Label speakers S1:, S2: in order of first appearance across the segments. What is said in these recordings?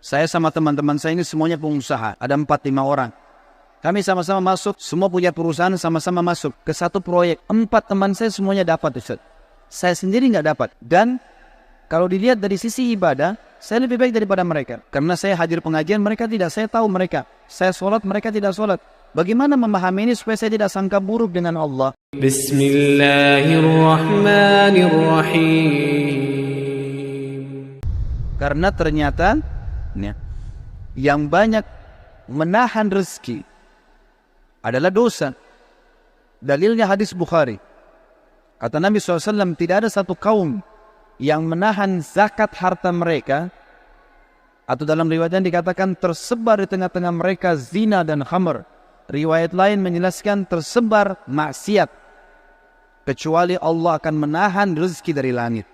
S1: Saya sama teman-teman saya ini semuanya pengusaha, ada 4-5 orang. Kami sama-sama masuk, semua punya perusahaan sama-sama masuk ke satu proyek. 4 teman saya semuanya dapat, Ustaz. Saya sendiri nggak dapat. Dan kalau dilihat dari sisi ibadah, saya lebih baik daripada mereka. Karena saya hadir pengajian, mereka tidak. Saya tahu mereka. Saya sholat, mereka tidak sholat. Bagaimana memahami ini supaya saya tidak sangka buruk dengan Allah?
S2: Bismillahirrahmanirrahim.
S1: Karena ternyata yang banyak menahan rezeki adalah dosa. Dalilnya hadis Bukhari. Kata Nabi SAW, tidak ada satu kaum yang menahan zakat harta mereka, atau dalam riwayat yang dikatakan tersebar di tengah-tengah mereka zina dan khamr. Riwayat lain menjelaskan tersebar maksiat, kecuali Allah akan menahan rezeki dari langit,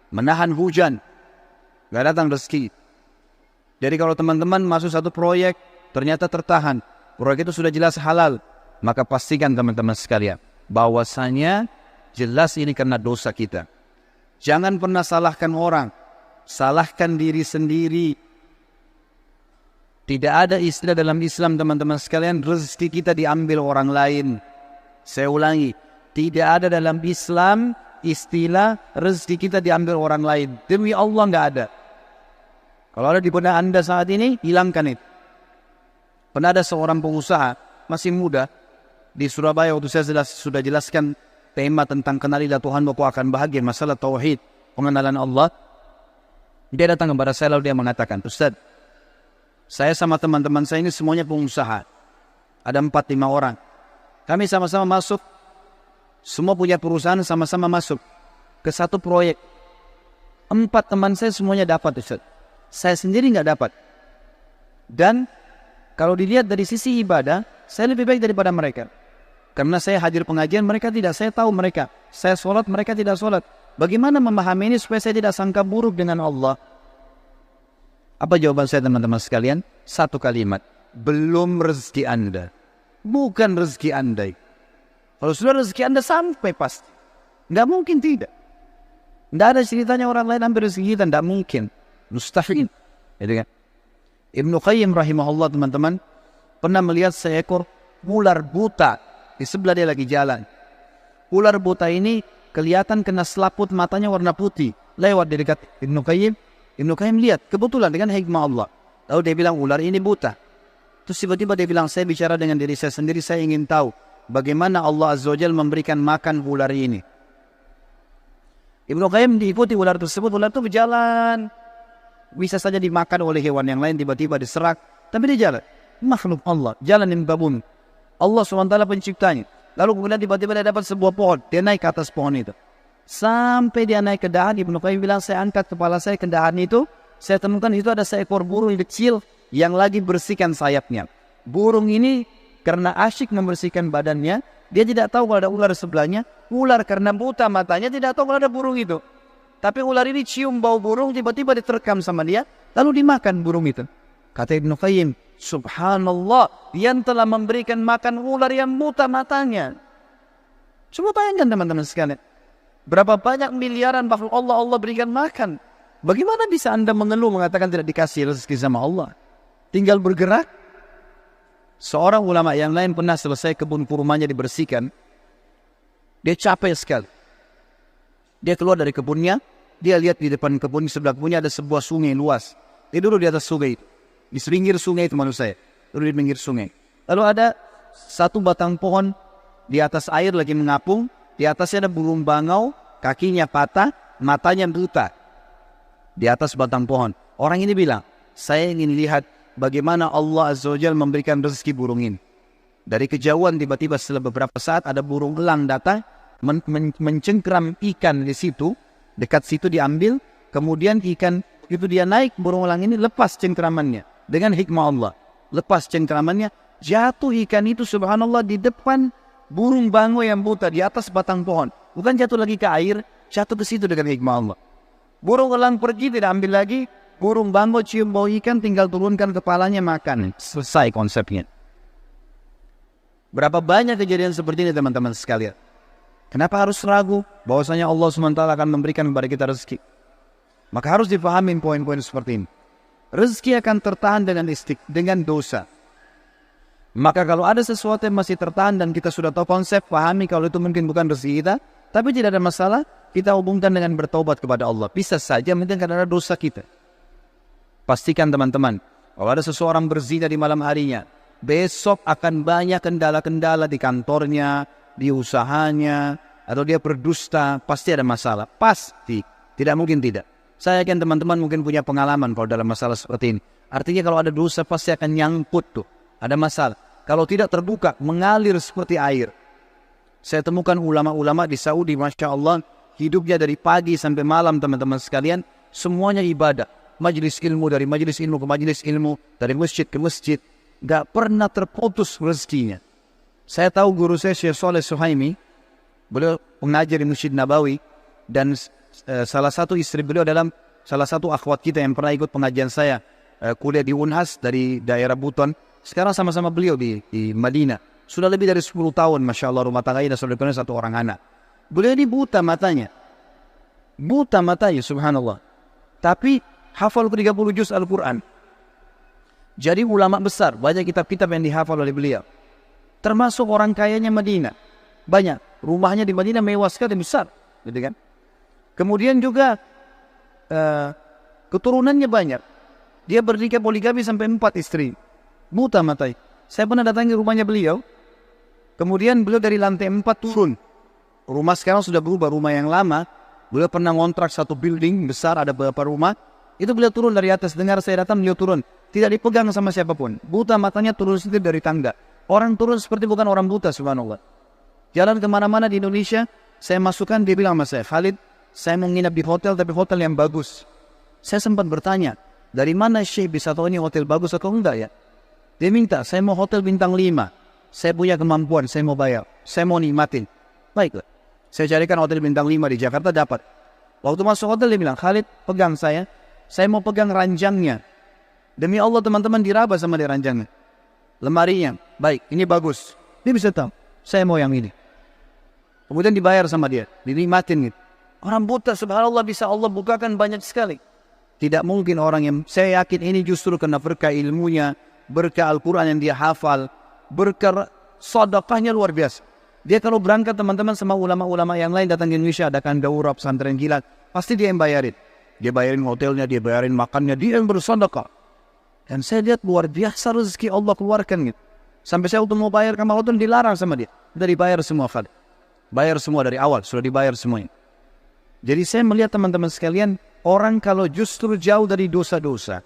S1: menahan hujan, gak datang rezeki. Jadi kalau teman-teman masuk satu proyek, ternyata tertahan, proyek itu sudah jelas halal, maka pastikan teman-teman sekalian bahwasanya jelas ini karena dosa kita. Jangan pernah salahkan orang, salahkan diri sendiri. Tidak ada istilah dalam Islam teman-teman sekalian, rezeki kita diambil orang lain. Saya ulangi, tidak ada dalam Islam istilah rezeki kita diambil orang lain. Demi Allah nggak ada. Kalau ada di benak Anda saat ini, hilangkan itu. Pernah ada seorang pengusaha, masih muda, di Surabaya, waktu saya sudah jelaskan tema tentang kenalilah Tuhan, kau akan bahagia, masalah tauhid, pengenalan Allah. Dia datang kepada saya lalu dia mengatakan, Ustaz, saya sama teman-teman saya ini semuanya pengusaha. Ada 4-5 orang. Kami sama-sama masuk, semua punya perusahaan sama-sama masuk ke satu proyek. 4 teman saya semuanya dapat, Ustaz. Saya sendiri nggak dapat. Dan kalau dilihat dari sisi ibadah, saya lebih baik daripada mereka. Karena saya hadir pengajian, mereka tidak. Saya tahu mereka. Saya sholat, mereka tidak sholat. Bagaimana memahami ini supaya saya tidak sangka buruk dengan Allah? Apa jawaban saya teman-teman sekalian? Satu kalimat. Belum rezeki Anda. Bukan rezeki Anda. Kalau sudah rezeki Anda sampai pasti. Nggak mungkin tidak. Nggak ada ceritanya orang lain ambil rezeki kita. Nggak mungkin. Mustahil. Gitu kan? Ibnu Qayyim rahimahullah teman-teman pernah melihat seekor ular buta di sebelah dia lagi jalan. Ular buta ini kelihatan kena selaput matanya warna putih. Lewat di dekat Ibnu Qayyim. Ibnu Qayyim lihat kebetulan dengan hikmah Allah. Lalu dia bilang ular ini buta. Terus tiba-tiba dia bilang, saya bicara dengan diri saya sendiri, saya ingin tahu bagaimana Allah Azza wa Jalla memberikan makan ular ini. Ibnu Qayyim diikuti ular tersebut. Ular itu berjalan. Bisa saja dimakan oleh hewan yang lain, tiba-tiba diserak. Tapi dia jalan. Makhluk Allah. Jalan di muka bumi. Allah SWT penciptanya. Lalu kemudian tiba-tiba dia dapat sebuah pohon. Dia naik ke atas pohon itu. Sampai dia naik ke dahan. Ibnu Qayyim bilang, saya angkat kepala saya ke dahan itu. Saya temukan itu ada seekor burung kecil yang lagi bersihkan sayapnya. Burung ini karena asyik membersihkan badannya. Dia tidak tahu kalau ada ular sebelahnya. Ular karena buta matanya tidak tahu kalau ada burung itu. Tapi ular ini cium bau burung, tiba-tiba diterkam sama dia, lalu dimakan burung itu. Kata Ibnu Qayyim, subhanallah, yang telah memberikan makan ular yang buta matanya. Coba bayangkan teman-teman sekalian. Berapa banyak miliaran makhluk Allah berikan makan. Bagaimana bisa Anda mengeluh mengatakan tidak dikasih rezeki sama Allah? Tinggal bergerak. Seorang ulama yang lain pernah selesai kebun kurmanya dibersihkan. Dia capek sekali. Dia keluar dari kebunnya, dia lihat di depan kebun, di sebelah kebunnya ada sebuah sungai luas. Dia duduk di atas sungai itu. Di pinggir sungai itu maksud saya. Duduk di pinggir sungai. Lalu ada satu batang pohon di atas air lagi mengapung. Di atasnya ada burung bangau, kakinya patah, matanya buta. Di atas batang pohon. Orang ini bilang, saya ingin lihat bagaimana Allah Azza wa Jalla memberikan rezeki burung ini. Dari kejauhan tiba-tiba setelah beberapa saat ada burung elang datang. Mencengkram ikan di situ, dekat situ diambil, kemudian ikan itu dia naik, burung elang ini lepas cengkramannya dengan hikmah Allah, lepas cengkramannya, jatuh ikan itu subhanallah di depan burung bangau yang buta di atas batang pohon, bukan jatuh lagi ke air, jatuh ke situ dengan hikmah Allah. Burung elang pergi tidak ambil lagi, burung bangau cium bau ikan tinggal turunkan kepalanya makan, selesai konsepnya. Berapa banyak kejadian seperti ini teman-teman sekalian. Kenapa harus ragu bahwasanya Allah SWT akan memberikan kepada kita rezeki? Maka harus difahami poin-poin seperti ini. Rezeki akan tertahan dengan dosa. Maka kalau ada sesuatu yang masih tertahan dan kita sudah tahu konsep, pahami kalau itu mungkin bukan rezeki kita, tapi tidak ada masalah, kita hubungkan dengan bertaubat kepada Allah. Bisa saja mungkin karena ada dosa kita. Pastikan teman-teman, kalau ada seseorang berzina di malam harinya, besok akan banyak kendala-kendala di kantornya, di usahanya, atau dia berdusta, pasti ada masalah. Pasti, tidak mungkin tidak. Saya yakin teman-teman mungkin punya pengalaman kalau dalam masalah seperti ini. Artinya kalau ada dosa pasti akan nyangkut tuh, ada masalah. Kalau tidak terbuka, mengalir seperti air. Saya temukan ulama-ulama di Saudi, Masya Allah, hidupnya dari pagi sampai malam teman-teman sekalian, semuanya ibadah. Majelis ilmu, dari majelis ilmu ke majelis ilmu, dari masjid ke masjid. Gak pernah terputus rezekinya. Saya tahu guru saya, Syekh Saleh Suhaimi, beliau pengajar di Masjid Nabawi, dan salah satu istri beliau dalam salah satu akhwat kita yang pernah ikut pengajian saya, kuliah di Unhas dari daerah Buton. Sekarang sama-sama beliau di Madinah. Sudah lebih dari 10 tahun, Masya Allah, rumah tangganya dan saudara satu orang anak. Beliau ini buta matanya. Buta matanya, subhanallah. Tapi hafal 30 juz Al-Quran. Jadi ulama besar, banyak kitab-kitab yang dihafal oleh beliau. Termasuk orang kayanya Madinah. Banyak. Rumahnya di Madinah mewah sekali, besar. Gitu kan? Kemudian juga keturunannya banyak. Dia bernikah poligami sampai 4 istri. Buta matai. Saya pernah datangi rumahnya beliau. Kemudian beliau dari lantai 4 turun. Rumah sekarang sudah berubah, rumah yang lama. Beliau pernah ngontrak satu building besar, ada beberapa rumah. Itu beliau turun dari atas. Dengar saya datang, beliau turun. Tidak dipegang sama siapapun. Buta matanya turun sendiri dari tangga. Orang turun seperti bukan orang buta, subhanallah. Jalan kemana-mana di Indonesia, saya masukkan, dia bilang sama saya, Khalid, saya mau nginap di hotel, tapi hotel yang bagus. Saya sempat bertanya, dari mana Syekh bisa tahu ini hotel bagus atau enggak ya? Dia minta, saya mau hotel bintang 5. Saya punya kemampuan, saya mau bayar. Saya mau nikmatin. Baiklah. Saya carikan hotel bintang 5 di Jakarta, dapat. Waktu masuk hotel dia bilang, Khalid, pegang saya mau pegang ranjangnya. Demi Allah teman-teman, diraba sama dia ranjangnya. Lemarinya, baik, ini bagus. Dia bisa tahu, saya mau yang ini. Kemudian dibayar sama dia, dinikmatin gitu. Orang buta, subhanallah, bisa Allah bukakan banyak sekali. Tidak mungkin orang yang, saya yakin ini justru karena berkah ilmunya, berkah Al-Quran yang dia hafal, berkah sedekahnya luar biasa. Dia kalau berangkat teman-teman sama ulama-ulama yang lain datang ke Indonesia, adakan daurah pesantren kilat, pasti dia yang bayarin. Dia bayarin hotelnya, dia bayarin makannya, dia yang bersedekah. Dan saya lihat luar biasa rezeki Allah keluarkan gitu. Sampai saya untuk mau bayar kamar hotel dilarang sama dia. Sudah dibayar semua, Khalid. Bayar semua dari awal, sudah dibayar semuanya. Jadi saya melihat teman-teman sekalian, orang kalau justru jauh dari dosa-dosa,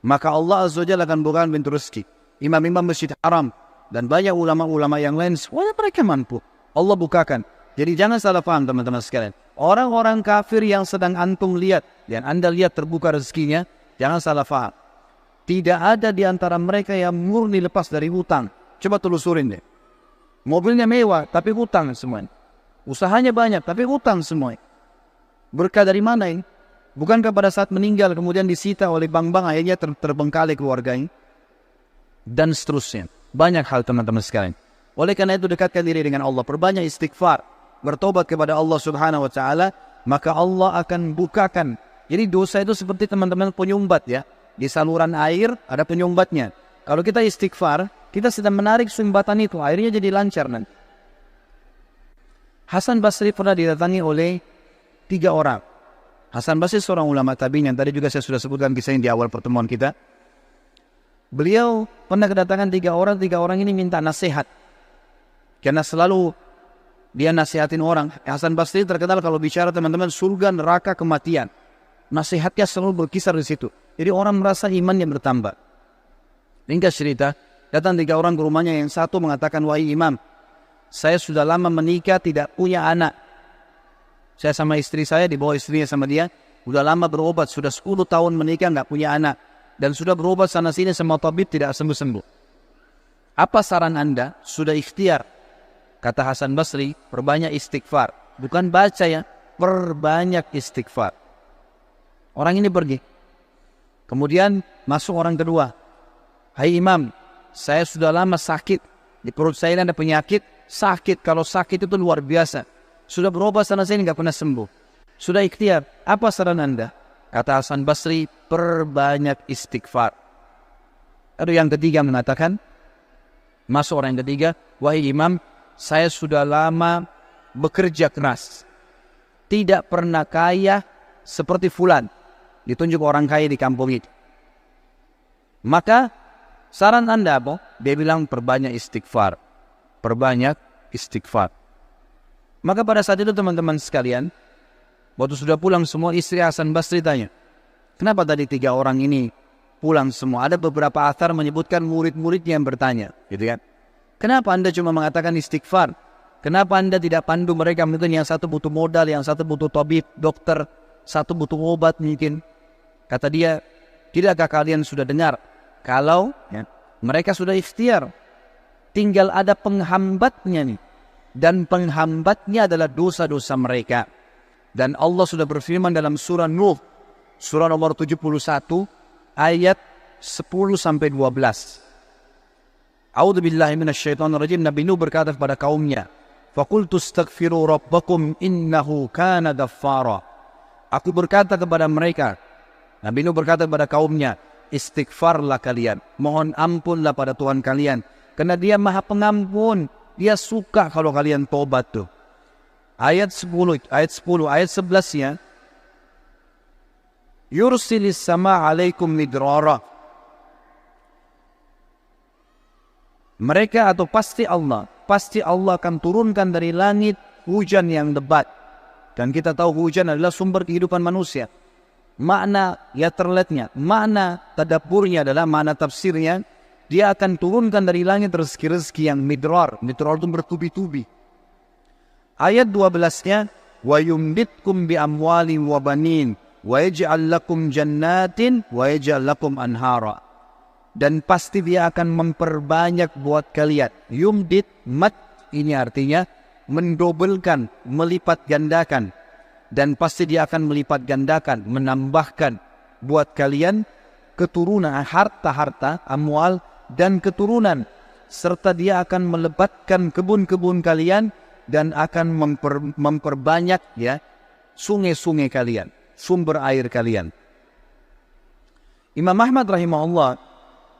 S1: maka Allah Azza wa Jalla akan bukakan pintu rezeki. Imam-imam Masjid Haram dan banyak ulama-ulama yang lain, semuanya mereka mampu. Allah bukakan. Jadi jangan salah paham teman-teman sekalian. Orang-orang kafir yang sedang antum lihat, dan anda lihat terbuka rezekinya, jangan salah paham. Tidak ada di antara mereka yang murni lepas dari hutang. Coba telusurin deh. Mobilnya mewah, tapi hutang semuanya. Usahanya banyak, tapi hutang semuanya. Berkah dari mana ini? Bukankah pada saat meninggal kemudian disita oleh bank-bank, akhirnya terbengkalai keluarganya? Dan seterusnya. Banyak hal teman-teman sekalian. Oleh karena itu dekatkan diri dengan Allah. Perbanyak istighfar. Bertobat kepada Allah subhanahu wa ta'ala. Maka Allah akan bukakan. Jadi dosa itu seperti teman-teman penyumbat ya. Di saluran air ada penyumbatnya. Kalau kita istighfar, kita sedang menarik sumbatan itu. Airnya jadi lancar nanti. Hasan Basri pernah didatangi oleh 3 orang. Hasan Basri seorang ulama tabi'in yang tadi juga saya sudah sebutkan kisahnya di awal pertemuan kita. Beliau pernah kedatangan 3 orang. 3 orang ini minta nasihat. Karena selalu dia nasihatin orang. Hasan Basri terkenal kalau bicara teman-teman surga, neraka, kematian. Nasihatnya selalu berkisar di situ. Jadi orang merasa imannya bertambah. Ringkas cerita, datang 3 orang ke rumahnya, yang satu mengatakan, wahai imam, saya sudah lama menikah tidak punya anak. Saya sama istri saya, dibawa istrinya sama dia, sudah lama berobat, sudah 10 tahun menikah nggak punya anak. Dan sudah berobat sana sini sama tabib tidak sembuh-sembuh. Apa saran anda? Sudah ikhtiar. Kata Hasan Basri, perbanyak istighfar. Bukan baca ya, perbanyak istighfar. Orang ini pergi. Kemudian masuk orang kedua. Hai imam, saya sudah lama sakit. Di perut saya ada penyakit. Sakit, kalau sakit itu luar biasa. Sudah berobat sana sini nggak pernah sembuh. Sudah ikhtiar. Apa saran anda? Kata Hasan Basri, perbanyak istighfar. Lalu yang ketiga mengatakan, masuk orang yang ketiga, wahai imam, saya sudah lama bekerja keras, tidak pernah kaya seperti fulan. Ditunjuk orang kaya di kampung itu. Maka saran anda apa? Dia bilang perbanyak istighfar. Perbanyak istighfar. Maka pada saat itu teman-teman sekalian, waktu sudah pulang semua, istri Hasan Basri tanya, kenapa tadi 3 orang ini pulang semua? Ada beberapa athar menyebutkan murid-muridnya yang bertanya, gitu kan? Kenapa anda cuma mengatakan istighfar? Kenapa anda tidak pandu mereka? Mungkin yang satu butuh modal, yang satu butuh tabib, dokter, satu butuh obat mungkin. Kata dia, tidakkah kalian sudah dengar kalau mereka sudah ikhtiar, tinggal ada penghambatnya nih, dan penghambatnya adalah dosa-dosa mereka. Dan Allah sudah berfirman dalam surah Nuh, surah nomor 71 ayat 10-12. A'udzubillahi minasyaitonirrajim. Nabi Nuh berkata kepada kaumnya, "Faqultu astaghfiru rabbakum innahu kana ghaffara." Aku berkata kepada mereka, Nabi Nuh berkata kepada kaumnya, istighfarlah kalian, mohon ampunlah pada Tuhan kalian, karena Dia Maha Pengampun. Dia suka kalau kalian tobat tuh. Ayat 10, ayat 11-nya, yursilis sama alaikum midrara. Mereka atau pasti Allah akan turunkan dari langit hujan yang lebat. Dan kita tahu hujan adalah sumber kehidupan manusia. Makna ya terletnya, makna tadaburnya adalah, makna tafsirnya, Dia akan turunkan dari langit rezeki-rezeki yang midrar. Midrar itu bertubi-tubi. Ayat 12-nya, wa yumditkum bi amwalin wa banin wa yaj'al lakum jannatin wa yaj'al lakum anhara. Dan pasti Dia akan memperbanyak buat kalian. Yumdit, mat, ini artinya mendobelkan, melipat gandakan. Dan pasti Dia akan melipat gandakan, menambahkan buat kalian keturunan, harta-harta, amwal, dan keturunan. Serta Dia akan melebatkan kebun-kebun kalian dan akan memperbanyak sungai-sungai kalian, sumber air kalian. Imam Ahmad rahimahullah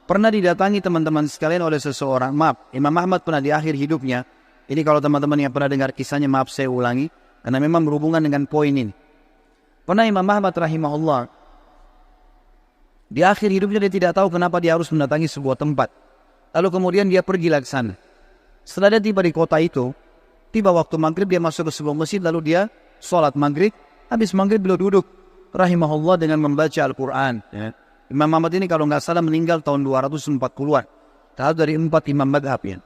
S1: pernah didatangi teman-teman sekalian oleh seseorang. Maaf, Imam Ahmad pernah di akhir hidupnya, ini kalau teman-teman yang pernah dengar kisahnya, maaf saya ulangi, karena memang berhubungan dengan poin ini. Pernah Imam Ahmad rahimahullah di akhir hidupnya dia tidak tahu kenapa dia harus mendatangi sebuah tempat. Lalu kemudian dia pergi ke sana. Setelah dia tiba di kota itu, tiba waktu maghrib, dia masuk ke sebuah masjid, lalu dia sholat maghrib. Habis maghrib beliau duduk rahimahullah dengan membaca Al-Quran. Imam Ahmad ini kalau nggak salah meninggal tahun 240-an. Tahu dari 4 imam madhab ya.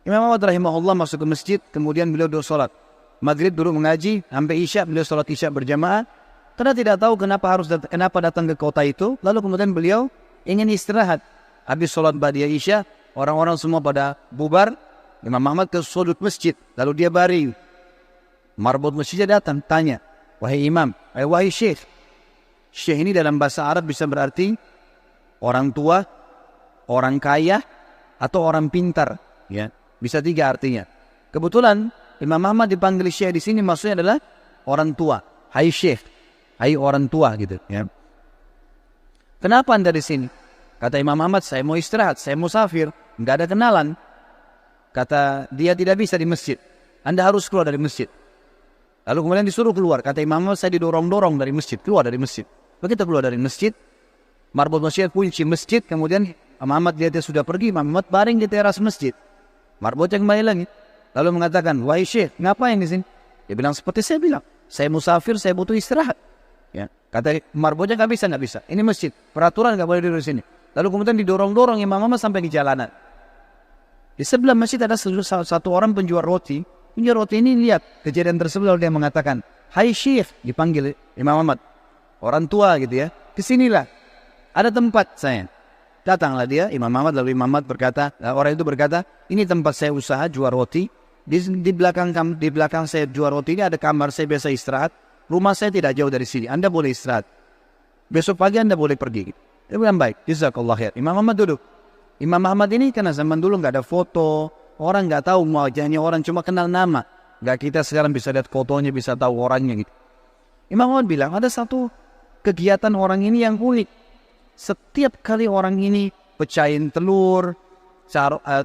S1: Imam Ahmad rahimahullah masuk ke masjid, kemudian beliau duduk sholat. Maghrib duduk mengaji, sampai isya beliau sholat isya berjamaah. Karena tidak tahu kenapa datang ke kota itu, lalu kemudian beliau ingin istirahat. Habis sholat ba'diyah isya, orang-orang semua pada bubar, Imam Ahmad ke sudut masjid, lalu dia baring. Marbot masjidnya datang, tanya, wahai imam, wahai syekh. Syekh ini dalam bahasa Arab bisa berarti orang tua, orang kaya, atau orang pintar. Ya, bisa 3 artinya. Kebetulan Imam Ahmad dipanggil syekh di sini maksudnya adalah orang tua. Hai syekh, hai orang tua gitu. Ya. Kenapa anda di sini? Kata Imam Ahmad, saya mau istirahat, saya mau musafir, nggak ada kenalan. Kata dia, tidak bisa di masjid. Anda harus keluar dari masjid. Lalu kemudian disuruh keluar. Kata Imam Ahmad, saya didorong-dorong dari masjid, keluar dari masjid. Begitu keluar dari masjid, marbot masjid, kunci masjid, kemudian Imam Ahmad lihat dia sudah pergi, Imam Ahmad baring di teras masjid. Marbotnya kembali lagi. Lalu mengatakan, wahai syekh, ngapain di sini? Dia bilang seperti saya bilang, saya musafir, saya butuh istirahat. Ya. Kata marbotnya, nggak bisa. Ini masjid, peraturan nggak boleh duduk di sini. Lalu kemudian didorong-dorong Imam Ahmad sampai di jalanan. Di sebelah masjid ada satu orang penjual roti. Penjual roti ini lihat kejadian tersebut, lalu dia mengatakan, hai syekh, dipanggil Imam Ahmad, orang tua gitu ya, kesinilah, ada tempat saya. Datanglah dia, Imam Ahmad, lalu Imam Ahmad berkata, orang itu berkata, ini tempat saya usaha jual roti. Di belakang saya jual roti ini ada kamar saya biasa istirahat. Rumah saya tidak jauh dari sini, Anda boleh istirahat. Besok pagi Anda boleh pergi. Dia bilang baik, jazakallah khair. Imam Ahmad duduk. Imam Ahmad ini karena zaman dulu nggak ada foto, orang nggak tahu wajahnya, orang cuma kenal nama. Nggak kita sekarang bisa lihat fotonya, bisa tahu orangnya gitu. Imam Ahmad bilang, ada satu kegiatan orang ini yang unik. Setiap kali orang ini pecahin telur,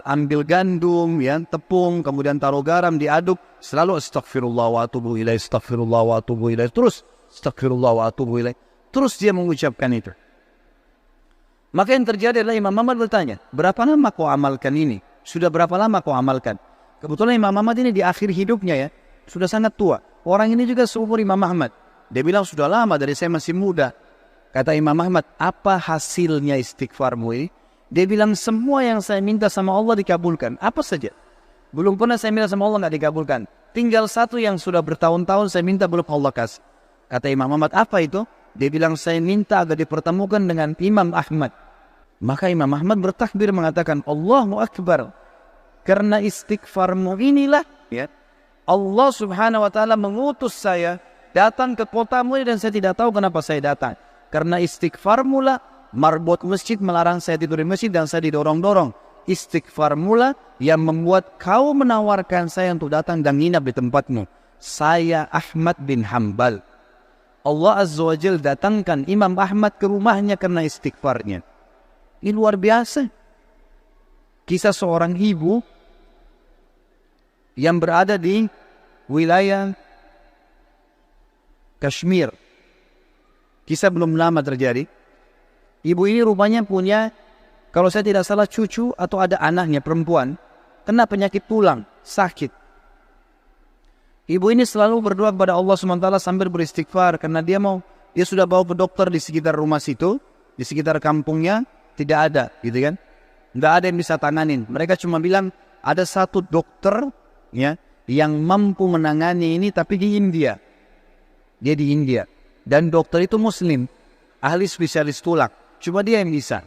S1: ambil gandum, ya, tepung, kemudian taruh garam, diaduk, selalu astagfirullah wa atubu ilaih, astagfirullah wa atubu ilaih, terus astagfirullah wa atubu ilaih, terus dia mengucapkan itu. Maka yang terjadi adalah Imam Ahmad bertanya, berapa lama kau amalkan ini? Sudah berapa lama kau amalkan? Kebetulan Imam Ahmad ini di akhir hidupnya, ya, sudah sangat tua. Orang ini juga seumur Imam Ahmad. Dia bilang, sudah lama, dari saya masih muda. Kata Imam Ahmad, apa hasilnya istighfarmu ini? Dia bilang, semua yang saya minta sama Allah dikabulkan. Apa saja. Belum pernah saya minta sama Allah nggak dikabulkan. Tinggal satu yang sudah bertahun-tahun saya minta belum Allah kasih. Kata Imam Ahmad, apa itu? Dia bilang, saya minta agar dipertemukan dengan Imam Ahmad. Maka Imam Ahmad bertakbir mengatakan, Allahu Akbar. Karena istighfarmu inilah, ya, Allah subhanahu wa ta'ala mengutus saya datang ke kotamu dan saya tidak tahu kenapa saya datang. Karena istighfarmu lah, marbot masjid melarang saya tidur di masjid dan saya didorong-dorong. Istighfarmu lah yang membuat kau menawarkan saya untuk datang dan nginap di tempatmu. Saya Ahmad bin Hanbal. Allah Azza wa Jal datangkan Imam Ahmad ke rumahnya karena istighfarnya. Ini luar biasa. Kisah seorang ibu yang berada di wilayah Kashmir. Kisah belum lama terjadi. Ibu ini rupanya punya, kalau saya tidak salah, cucu atau ada anaknya perempuan kena penyakit tulang, sakit. Ibu ini selalu berdoa kepada Allah SWT sambil beristighfar karena dia sudah bawa ke dokter di sekitar rumah situ, di sekitar kampungnya tidak ada, gitu kan? Nggak ada yang bisa tanganin. Mereka cuma bilang ada satu dokter, ya, yang mampu menangani ini, tapi di India. Dia di India dan dokter itu Muslim, ahli spesialis tulang. Cuma dia yang bisa.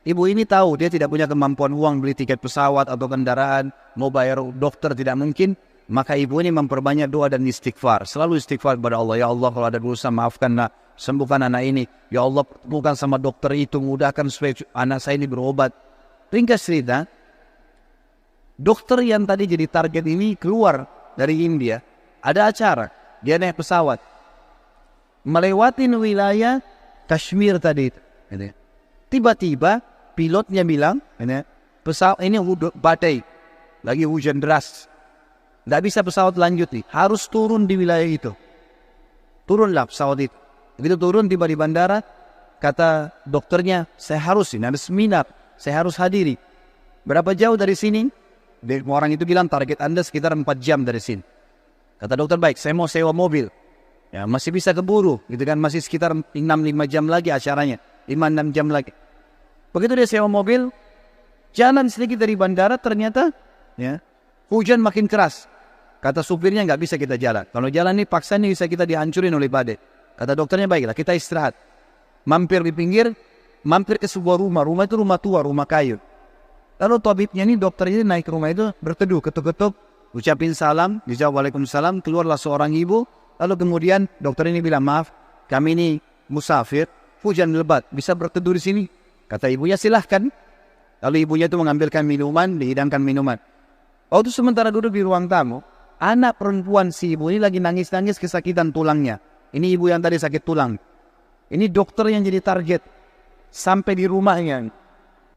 S1: Ibu ini tahu dia tidak punya kemampuan uang beli tiket pesawat atau kendaraan, mau bayar dokter tidak mungkin. Maka ibu ini memperbanyak doa dan istighfar. Selalu istighfar kepada Allah. Ya Allah, kalau ada dosa maafkanlah, sembuhkan anak ini. Ya Allah, bukan sama dokter itu, mudahkan supaya anak saya ini berobat. Ringkas cerita, dokter yang tadi jadi target ini keluar dari India. Ada acara, dia naik pesawat melewati wilayah Kashmir tadi. Tiba-tiba pilotnya bilang, pesawat ini badai, lagi hujan deras. Tidak bisa pesawat lanjut nih, harus turun di wilayah itu. Turunlah pesawat itu. Begitu turun, tiba di bandara, kata dokternya, saya harus ini, ada seminar, saya harus hadiri. Berapa jauh dari sini? Orang itu bilang target Anda sekitar 4 jam dari sini. Kata dokter, baik, saya mau sewa mobil. Ya, masih bisa keburu, gitu kan, masih sekitar 6-5 jam lagi acaranya, 5-6 jam lagi. Begitu dia sewa mobil, jalan sedikit dari bandara, ternyata ya, hujan makin keras. Kata supirnya, nggak bisa kita jalan. Kalau jalan ini paksa ini bisa kita dihancurin oleh badai. Kata dokternya, baiklah kita istirahat. Mampir di pinggir, mampir ke sebuah rumah. Rumah itu rumah tua, rumah kayu. Lalu tabibnya ini, dokter ini naik ke rumah itu, berteduh, ketuk-ketuk, ucapin salam, dijawab waalaikumsalam, keluarlah seorang ibu. Lalu kemudian dokter ini bilang, maaf, kami ini musafir, hujan lebat, bisa berteduh di sini? Kata ibunya, silahkan. Lalu ibunya itu mengambilkan minuman, dihidangkan minuman. Waktu sementara duduk di ruang tamu, anak perempuan si ibu ini lagi nangis-nangis kesakitan tulangnya. Ini ibu yang tadi sakit tulang. Ini dokter yang jadi target. Sampai di rumahnya.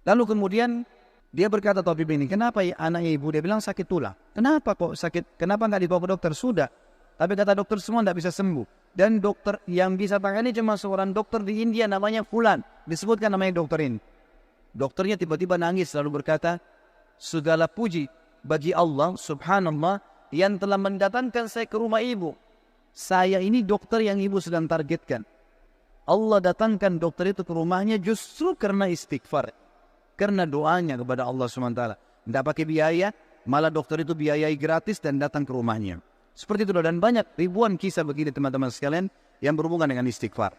S1: Lalu kemudian dia berkata, tabib ini, kenapa ya anaknya ibu? Dia bilang sakit tulang. Kenapa kok sakit? Kenapa nggak dibawa ke dokter? Sudah. Tapi kata dokter semua tidak bisa sembuh. Dan dokter yang bisa tangani cuma seorang dokter di India namanya Fulan. Disebutkan namanya dokter ini. Dokternya tiba-tiba nangis lalu berkata, segala puji bagi Allah subhanallah yang telah mendatangkan saya ke rumah ibu. Saya ini dokter yang ibu sedang targetkan. Allah datangkan dokter itu ke rumahnya justru karena istighfar. Karena doanya kepada Allah SWT. Tidak pakai biaya, malah dokter itu biayai gratis dan datang ke rumahnya. Seperti itu, dan banyak ribuan kisah begini teman-teman sekalian yang berhubungan dengan istighfar.